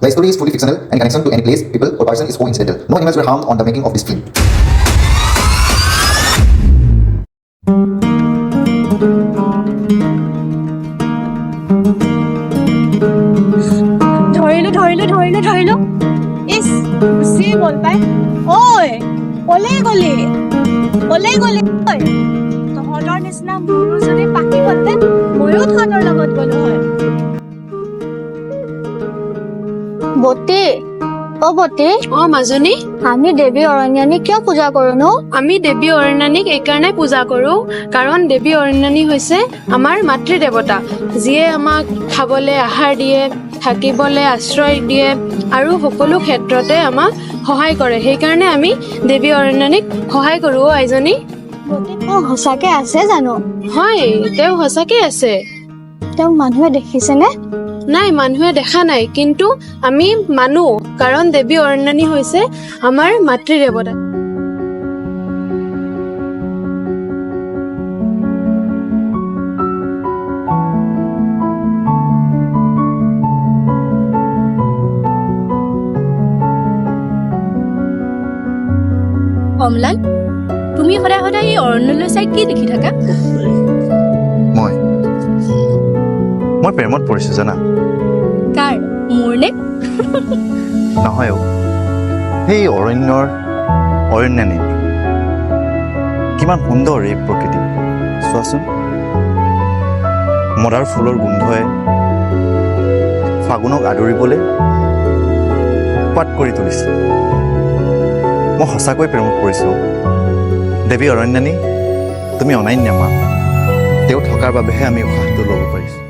The story is fully fictional and connection to any place, people or person is coincidental. No animals were harmed on the making of this film. ধৰিলো is গুচি গ'ল পাই ঐ কলে গ'লি ঐ তহঁতৰ নিচিনা মোৰো যদি পাখি হ'লহেঁতেন ময়ো তহঁতৰ লগত গ'লো হয় বতী অ মাজনী আমি দেৱী অৰণ্যানী কিয় পূজা কৰো নো আমি দেৱী অৰণ্যানীক এইকাৰণে পূজা কৰো কাৰণ দেৱী অৰণ্যানী হৈছে আমাৰ মাতৃ দেৱতা যিয়ে আমাক খাবলৈ আহাৰ দিয়ে থাকিবলৈ আশ্ৰয় দিয়ে আৰু সকলো ক্ষেত্ৰতে আমাক সহায় কৰে সেইকাৰণে আমি দেৱী অৰণ্যানীক সহায় কৰো আইজনী সঁচাকে আছে জানো হয় তেওঁ সঁচাকে আছে তেওঁ মানুহে দেখিছেনে নাই মানুহে দেখা নাই কিন্তু আমি মানো কাৰণ দেৱী অৰণ্যানী হৈছে আমাৰ মাতৃ দেৱতা অমলান তুমি সদায় সদায় এই অৰণ্যলৈ চাই কি দেখি থাকা মই প্ৰেমত পৰিছো জানা কাৰ মোৰ নে নহয় সেই অৰণ্যানী কিমান সুন্দৰ এই প্ৰকৃতি চোৱাচোন মদাৰ ফুলৰ গোন্ধই ফাগুনক আদৰিবলৈ পাত কৰি তুলিছে মই সঁচাকৈ প্ৰেমত পৰিছোঁ দেৱী অৰণ্যানী তুমি অনান্য মা তেওঁ থকাৰ বাবেহে আমি উশাহটো ল'ব পাৰিছোঁ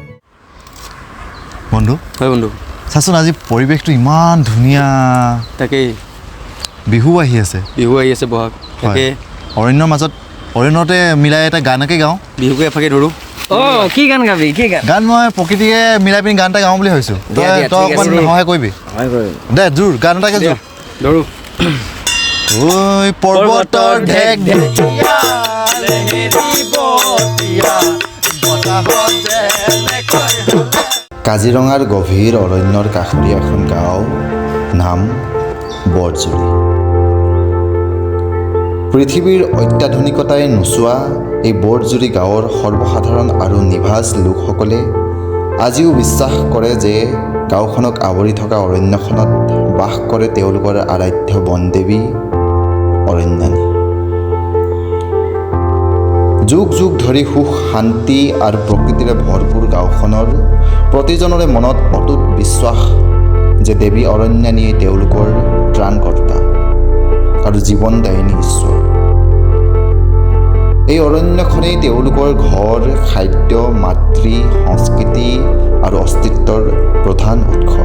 বন্ধু হয় বন্ধু চাচোন আজি পৰিৱেশটো ইমান ধুনীয়া তাকেই বিহু আহি আছে বহাগ তাকে অৰণ্যৰ মাজত অৰণ্যতে মিলাই এটা গানকে গাওঁ বিহুকে এফাকে ধৰোঁ কি গান গাবি কি গান মই প্ৰকৃতিয়ে মিলাই পিনি গান এটা গাওঁ বুলি ভাবিছোঁ তই অকণমান সহায় কৰিবি দে জোৰ গান এটাকে জোৰ ধৰোঁ ঐ পৰ্বতৰ ঢেক কাজিৰঙাৰ গভীৰ অৰণ্যৰ কাষৰীয়া এখন গাঁও নাম বৰজুৰি পৃথিৱীৰ অত্যাধুনিকতাই নোচোৱা এই বৰজুৰি গাঁৱৰ সৰ্বসাধাৰণ আৰু নিভাঁজ লোকসকলে আজিও বিশ্বাস কৰে যে গাঁওখনক আৱৰি থকা অৰণ্যখনত বাস কৰে তেওঁলোকৰ আৰাধ্য বনদেৱী অৰণ্যানী যুগ যুগ ধৰি সুখ শান্তি আৰু প্ৰকৃতিৰে ভৰপূৰ গাঁওখনৰ প্ৰতিজনৰে মনত অটুট বিশ্বাস যে দেৱী অৰণ্যানীয়ে তেওঁলোকৰ ত্ৰাণকৰ্তা আৰু জীৱনদায়িনী ঈশ্বৰ এই অৰণ্যখনেই তেওঁলোকৰ ঘৰ খাদ্য মাতৃ সংস্কৃতি আৰু অস্তিত্বৰ প্ৰধান উৎস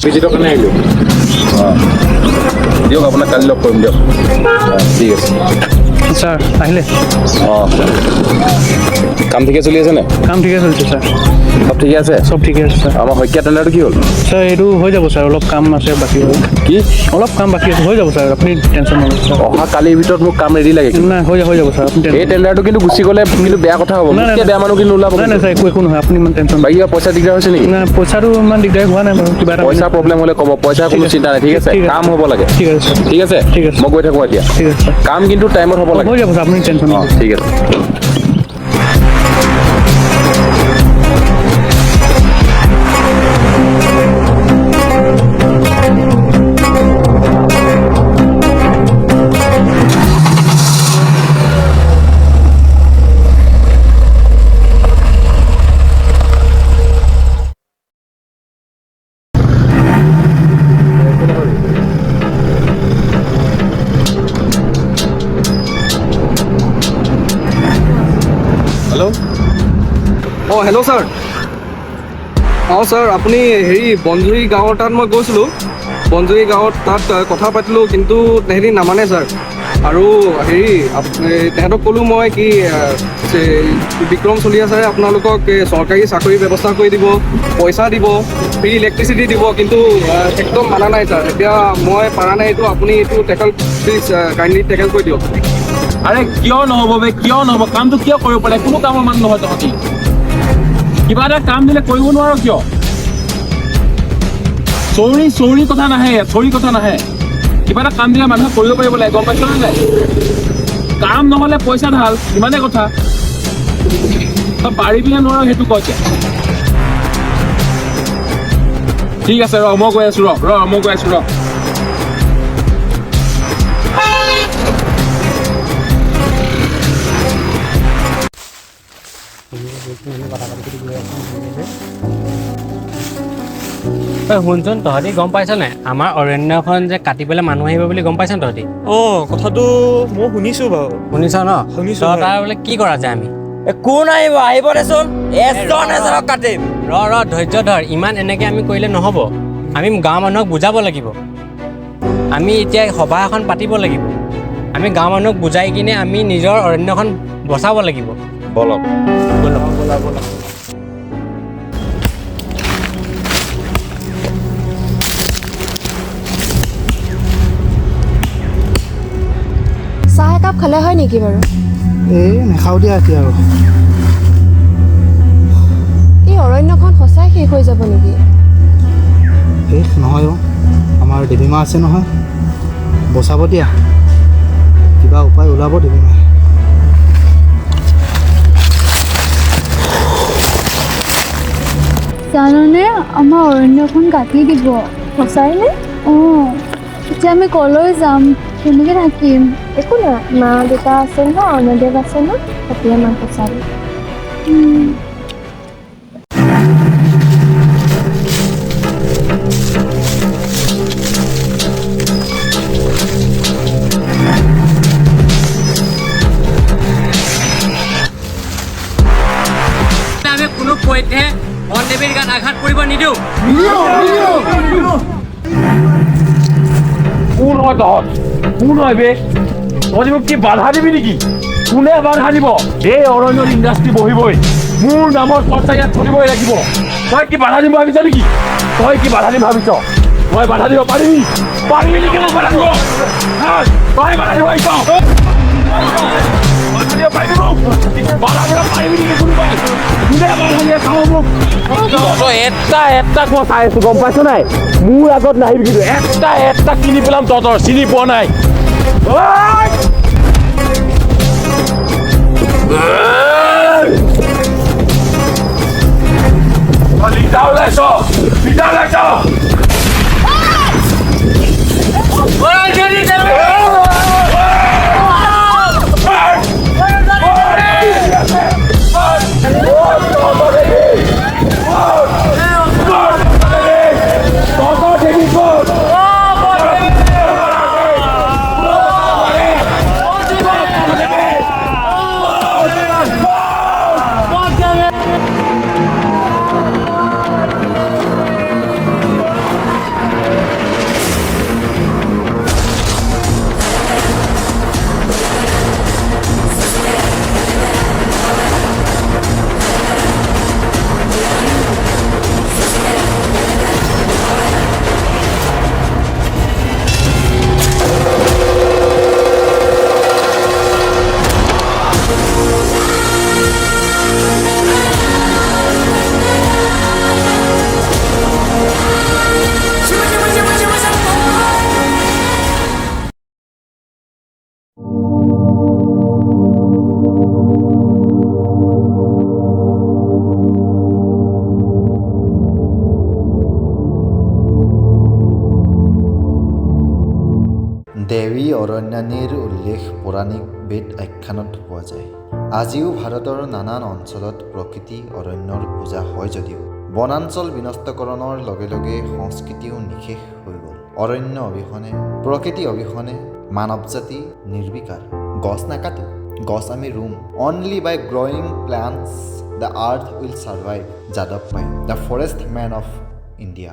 ভিজিটৰ কাৰণে আহিলোঁ দিয়ক আপোনাক কালি লগ কৰিম দিয়ক ঠিক আছে স্যার আহিলে কাম ঠিকে চলি আছে নে কাম ঠিকে চলিছে স্যার সব ঠিকে আছে সব ঠিকে আছে স্যার আমাৰ শইকীয়া টেণ্ডাৰটো কি হ'ল স্যার এইটো হৈ যাব স্যার অলপ কাম আছে বাকী কি অলপ কাম বাকী আছে হৈ যাব স্যার আপুনি টেনশ্যন নল'ব স্যার অহা কালিৰ ভিতৰত মোক কাম ৰেডি লাগে নাই হৈ যাব স্যাৰ আপুনি এই টেণ্ডাৰটো কিন্তু গুচি গ'লে কিন্তু বেয়া কথা হ'ব বেয়া মানুহ কিন্তু ওলাব নাই স্যাৰ একো নহয় আপুনি ইমান টেনশ্যন বাকী কিবা পইচা দিগদাৰ হৈছে নেকি নাই পইচাটো ইমান দিগদাৰ হোৱা নাই বাৰু কিবা এটা পইচা প্ৰব্লেম হ'লে ক'ব পইচা কোনো চিন্তা নাই ঠিক আছে কাম হ'ব লাগে ঠিক আছে স্যাৰ ঠিক আছে ঠিক আছে মই গৈ থাকোঁ এতিয়া ঠিক আছে স্যাৰ কাম কিন্তু টাইমত হ'ব লাগে হৈ যাব স্যাৰ আপুনি টেনশ্যন নল'ব ঠিক আছে হেল্ল' ছাৰ অঁ ছাৰ আপুনি হেৰি বনজুৰি গাঁৱৰ তাত মই গৈছিলোঁ বনজুৰি গাঁৱত তাত কথা পাতিলোঁ, কিন্তু তেহেঁতি নামানে ছাৰ। আৰু হেৰি তেহেঁতক ক'লোঁ মই কি বিক্ৰম চলিহা ছাৰে আপোনালোকক চৰকাৰী চাকৰি ব্যৱস্থা কৰি দিব, পইচা দিব, ফ্ৰী ইলেক্ট্ৰিচিটি দিব, কিন্তু একদম মানা নাই ছাৰ। এতিয়া মই পাৰা নাই, এইটো আপুনি এইটো টেকেল প্লিজ কাইণ্ডলি টেকেল কৰি দিয়ক। আৰে কিয় নহ'ব বে, কিয় নহ'ব? কামটো কিয় কৰিব পাৰে? কোনো কামৰ মানুহ নহয় তহঁতি। কিবা এটা কাম দিলে কৰিব নোৱাৰ কিয়? চৌৰি কথা নাহে, চৌৰি কথা নাহে। কিবা এটা কাম দিলে মানুহে কৰিব পাৰিব লাগে, গম পাইছ নে নাই? কাম নহ'লে পইচা ঢাল, ইমানে কথা। তই পাৰিবি নে নোৱাৰ সেইটো ক এতিয়া। ঠিক আছে ৰ, মই গৈ আছো মই গৈ আছো ৰ। শুনচোন, তহঁতি গম পাইছ নাই আমাৰ অৰণ্যখন যে কাটি পেলাই মানুহ আহিব বুলি গম পাইছ তহঁতি? কথাটো মই শুনিছোঁ বাৰু। শুনিছ ন? শুনিছো, তই তাৰ বোলে কি কৰা যায় আমি? কোন আহিব দেচোন, এজনক কাটিম। ৰ ধৈৰ্য ধৰ, ইমান এনেকে আমি কৰিলে নহ'ব। আমি গাঁৱৰ মানুহক বুজাব লাগিব। আমি এতিয়া সভা এখন পাতিব লাগিব। আমি গাঁৱৰ মানুহক বুজাই কিনে আমি নিজৰ অৰণ্যখন বচাব লাগিব। বলক চাহ একাপ খালে হয় নেকি বাৰু? নাখাওঁ দিয়া এতিয়া আৰু। এই অৰণ্যখন সঁচাই শেষ হৈ যাব নেকি? শেষ নহয় আমাৰ দেৱীমা আছে নহয়, বচাব দিয়া। কিবা উপায় ওলাব দেৱীমাই। জাননে আমাৰ অৰণ্যখন কাটি দিব। সঁচাইনে? এতিয়া আমি কলৈ যাম, কেনেকে থাকিম? একো নাই, মা দেউতা আছে ন, অন্নদেৱ আছে ন, তেতিয়া মাক বচাব। আমি কোনো পধ্যে বনদেৱীৰ গাত আঘাত কৰিব নিদিওঁ। কোন হয় তহঁত? কোন হয় বে? তহঁতি মোক কি বাধা দিবি নেকি? কোনে বাধা দিব? এই অৰণ্যৰ ইণ্ডাষ্ট্ৰী বহিবই, মোৰ নামৰ চৰ্চা ইয়াত চলিবই লাগিব। তই কি বাধা দিব ভাবিছ নেকি? তই কি বাধা দিম ভাবিছ? তই বাধা দিব পাৰিবি নেকি? মোক বাধা দিব? তই বাধা দিব পাৰিছ? বাধা দিব পাৰিবি মোক? বাধা দিব পাৰিবি নেকি কোনোবাই? কোনে বাধা দিয়ে চাওঁ মোক? তই এটা মই চাই আছো, গম পাইছ নাই? মোৰ আগত নাহিবি কিন্তু এটা কিনি পেলাম তহঁতৰ, চিনি পোৱা নাই। লিটা ওলাইছ। দেৱী অৰণ্যানীৰ উল্লেখ পৌৰাণিক বেদ আখ্যানত পোৱা যায়। আজিও ভাৰতৰ নানান অঞ্চলত প্ৰকৃতি অৰণ্যৰ পূজা হয় যদিও বনাঞ্চল বিনষ্টকৰণৰ লগে লগে সংস্কৃতিও নিঃশেষ হৈ গ'ল। অৰণ্য অবিহনে, প্ৰকৃতি অবিহনে মানৱ জাতি নিৰ্বিকাৰ। গছ নাকাটো, গছ আমি ৰুম। Only by growing plants the earth will survive. যাদৱ Payeng, the forest man of India.